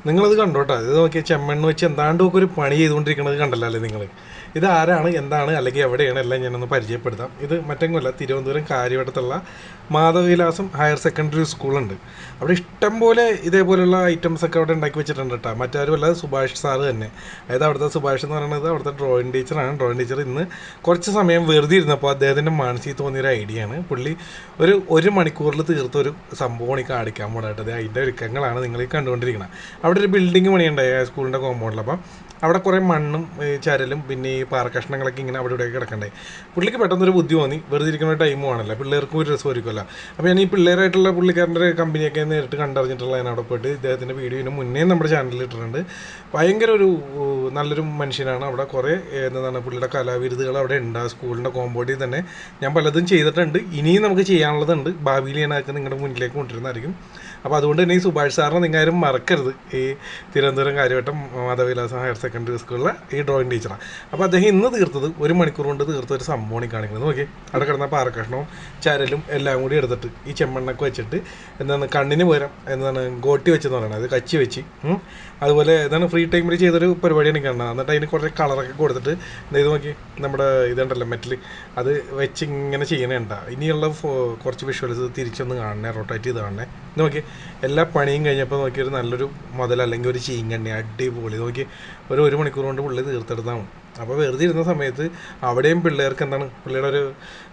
നിങ്ങളത് കണ്ടോട്ടോ. ഇത് നോക്കിയാൽ ചെമ്മണ്ണ് വെച്ച് എന്താണ്ടൊക്കെ ഒരു പണി ചെയ്തുകൊണ്ടിരിക്കുന്നത് കണ്ടല്ലോ അല്ലേ നിങ്ങൾ. ഇത് ആരാണ്, എന്താണ്, അല്ലെങ്കിൽ എവിടെയാണ് എല്ലാം ഞാനൊന്ന് പരിചയപ്പെടുത്താം. ഇത് മറ്റെങ്ങുമല്ല, തിരുവനന്തപുരം കാര്യവട്ടത്തുള്ള മാധവവിലാസം ഹയർ സെക്കൻഡറി സ്കൂളുണ്ട്. അവിടെ ഇഷ്ടം പോലെ ഇതേപോലെയുള്ള ഐറ്റംസൊക്കെ അവിടെ ഉണ്ടാക്കി വെച്ചിട്ടുണ്ട് കേട്ടോ. മറ്റാരുമല്ല, സുഭാഷ് സാറ് തന്നെ. അതായത് അവിടുത്തെ സുഭാഷ് എന്ന് പറയുന്നത് അവിടുത്തെ ഡ്രോയിങ് ടീച്ചറാണ്. ഡ്രോയിങ് ടീച്ചർ ഇന്ന് കുറച്ച് സമയം വെറുതെ ഇരുന്നപ്പോൾ അദ്ദേഹത്തിൻ്റെ മനസ്സിൽ തോന്നിയൊരു ഐഡിയ ആണ്. പുള്ളി ഒരു മണിക്കൂറിൽ തീർത്തൊരു സംഭവമാണ് ഈ കാണിക്കാൻ പോകട്ടെ. അതിൻ്റെ ഒരുക്കങ്ങളാണ് നിങ്ങൾ ഈ കണ്ടുകൊണ്ടിരിക്കുന്നത്. അവിടെ ഒരു ബിൽഡിംഗ് പണിയുണ്ടായി സ്കൂളിൻ്റെ കോമ്പൗണ്ടിൽ. അപ്പം അവിടെ കുറേ മണ്ണും ചരലും പിന്നെ ഈ പാറക്കഷ്ണങ്ങളൊക്കെ ഇങ്ങനെ അവിടെ ഇവിടെയൊക്കെ കിടക്കണ്ടേ. പുള്ളിക്ക് പെട്ടെന്നൊരു ബുദ്ധി തോന്നി, വെറുതെ ഇരിക്കുന്ന ടൈമും ആണല്ലോ, പിള്ളേർക്കും ഒരു രസമായിരിക്കുമല്ലോ. അപ്പോൾ ഞാൻ ഈ പിള്ളേരായിട്ടുള്ള പുള്ളിക്കാരൻ്റെ കമ്പനിയൊക്കെ നേരിട്ട് കണ്ടറിഞ്ഞിട്ടുള്ള ഞാൻ അവിടെ പോയിട്ട് ഇദ്ദേഹത്തിൻ്റെ വീഡിയോന് മുന്നേ നമ്മുടെ ചാനലിൽ ഇട്ടിട്ടുണ്ട്. ഭയങ്കര ഒരു നല്ലൊരു മനുഷ്യനാണ്. അവിടെ കുറേ എന്താണ് പുള്ളിയുടെ കലാവിരുതുകൾ അവിടെ ഉണ്ട്. ആ സ്കൂളിൻ്റെ കോമ്പൗണ്ടിൽ തന്നെ ഞാൻ പലതും ചെയ്തിട്ടുണ്ട്. ഇനിയും നമുക്ക് ചെയ്യാനുള്ളതുണ്ട്. ഭാവിയിൽ ഞാൻ അതൊക്കെ നിങ്ങളുടെ മുന്നിലേക്ക് കൊണ്ടുവരുന്നതായിരിക്കും. അപ്പോൾ അതുകൊണ്ട് തന്നെ ഈ സുഭാഷ് സാറിനെ നിങ്ങളാരും മറക്കരുത്. ഈ തിരുവനന്തപുരം കാര്യവട്ടം മാധവവിലാസം ഹയർ സെക്കൻഡറി സ്കൂളിലെ ഈ ഡ്രോയിങ് ടീച്ചറാണ്. അപ്പോൾ അദ്ദേഹം ഇന്ന് തീർത്തത് 1 മണിക്കൂർ കൊണ്ട് തീർത്ത ഒരു സംഭവമാണ് കാണിക്കുന്നത്. നോക്കി, അവിടെ കിടന്ന പാറക്കഷ്ണവും ചരലും എല്ലാം കൂടി എടുത്തിട്ട് ഈ ചെമ്മണ്ണൊക്കെ വെച്ചിട്ട് എന്താണ് കണ്ണിന് പകരം എന്താണ് ഗോട്ടി വെച്ചെന്ന് പറയുന്നത്, അത് കച്ചി വെച്ച് അതുപോലെ എന്താണ് ഫ്രീ ടൈമിൽ ചെയ്തൊരു പരിപാടിയാണ് കാണുന്നത്. എന്നിട്ട് അതിന് കുറേ കളറൊക്കെ കൊടുത്തിട്ട് ഇത് നോക്കി, നമ്മുടെ ഇതുണ്ടല്ലോ മെറ്റൽ, അത് വെച്ച് ഇങ്ങനെ ചെയ്യണേണ്ട. ഇനിയുള്ള കുറച്ച് വിഷ്വൽസ് തിരിച്ചൊന്ന് കാണണേ, റൊട്ടേറ്റ് ചെയ്ത് കാണണേ. നോക്കി, എല്ലാ പണിയും കഴിഞ്ഞപ്പോൾ നോക്കി ഒരു നല്ലൊരു മുതൽ അല്ലെങ്കിൽ ഒരു ചീങ്കണ്ണി അടിപൊളി നോക്കി 1 മണിക്കൂർ കൊണ്ട് പുള്ളി തീർത്തെടുത്താണ്. അപ്പോൾ വെറുതെ ഇരുന്ന സമയത്ത് അവിടെയും പിള്ളേർക്ക് എന്താണ്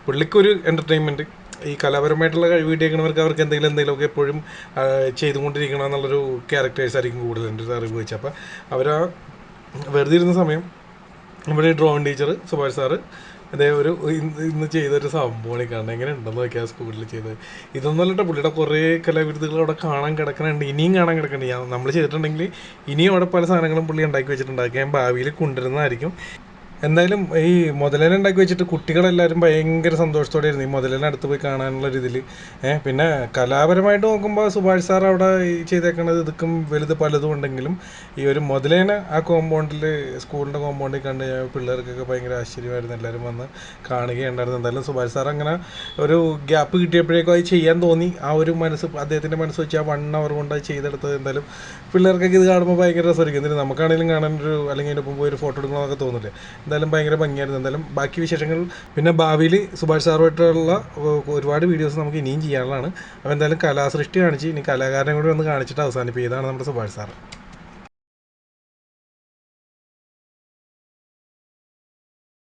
പുള്ളിക്കൊരു എൻ്റർടൈൻമെൻറ്റ്. ഈ കലാപരമായിട്ടുള്ള കഴിവിട്ടിരിക്കുന്നവർക്ക് അവർക്ക് എന്തെങ്കിലുമൊക്കെ എപ്പോഴും ചെയ്തുകൊണ്ടിരിക്കണം എന്നുള്ളൊരു ക്യാരക്ടേഴ്സ് ആയിരിക്കും കൂടുതൽ എൻ്റെ അറിവ് വെച്ച്. അപ്പോൾ അവരാ വെറുതെ ഇരുന്ന സമയം നമ്മുടെ ഡ്രോയിങ് ടീച്ചർ സുഭാഷ് സാറ് അതേ ഇന്ന് ചെയ്തൊരു സംഭവമാണ് കാണുന്നത്. എങ്ങനെ ഉണ്ടെന്ന് നോക്കിയാൽ സ്കൂളിൽ ചെയ്തത് ഇതൊന്നുമല്ല. പുള്ളിയുടെ കുറേ കലാവിരുദ്ധകൾ അവിടെ കാണാൻ കിടക്കുന്നുണ്ട്, ഇനിയും കാണാൻ കിടക്കുന്നുണ്ട്. നമ്മൾ ചെയ്തിട്ടുണ്ടെങ്കിൽ ഇനിയും അവിടെ പല സാധനങ്ങളും പുള്ളി ഉണ്ടാക്കി വെച്ചിട്ടുണ്ടാക്കി ഞാൻ ഭാവിയിൽ കൊണ്ടുവരുന്നതായിരിക്കും. എന്തായാലും ഈ മുതലേനെ ഉണ്ടാക്കി വെച്ചിട്ട് കുട്ടികളെല്ലാവരും ഭയങ്കര സന്തോഷത്തോടെ ആയിരുന്നു ഈ മുതലേനെ അടുത്ത് പോയി കാണാനുള്ള രീതിയിൽ. പിന്നെ കലാപരമായിട്ട് നോക്കുമ്പോൾ സുഭാഷ് സാർ അവിടെ ചെയ്തേക്കണത് ഇതൊക്കെ വലുത് പലതും ഉണ്ടെങ്കിലും ഈ ഒരു മുതലേനെ ആ കോമ്പൗണ്ടിൽ സ്കൂളിൻ്റെ കോമ്പൗണ്ടിൽ കണ്ട് പിള്ളേർക്കൊക്കെ ഭയങ്കര ആശ്ചര്യമായിരുന്നു. എല്ലാവരും വന്ന് കാണുകയുണ്ടായിരുന്നു. എന്തായാലും സുഭാഷ് സാർ അങ്ങനെ ഒരു ഗ്യാപ്പ് കിട്ടിയപ്പോഴേക്കും അത് ചെയ്യാൻ തോന്നി. ആ ഒരു അദ്ദേഹത്തിൻ്റെ മനസ്സ് വെച്ച് ആ 1 അവർ കൊണ്ട് അത് ചെയ്തെടുത്തത് എന്തായാലും പിള്ളേർക്കൊക്കെ ഇത് കാണുമ്പോൾ ഭയങ്കര രസമായിരിക്കും. എന്നിട്ട് നമുക്കാണെങ്കിലും കാണാനൊരു അല്ലെങ്കിൽ അതിൻ്റെ ഒപ്പം പോയി ഒരു ഫോട്ടോ എടുക്കണമെന്നൊക്കെ തോന്നില്ലേ. എന്തായാലും ഭയങ്കര ഭംഗിയായിരുന്നു. എന്തായാലും ബാക്കി വിശേഷങ്ങൾ പിന്നെ ഭാവിയിൽ സുഭാഷ് സാറുമായിട്ടുള്ള ഒരുപാട് വീഡിയോസ് നമുക്ക് ഇനിയും ചെയ്യാനുള്ളതാണ്. അപ്പോൾ എന്തായാലും കലാസൃഷ്ടി കാണിച്ച് ഇനി കലാകാരനെ കൂടി ഒന്ന് കാണിച്ചിട്ട് അവസാനിപ്പിക്കുന്നതാണ് നമ്മുടെ സുഭാഷ് സാർ.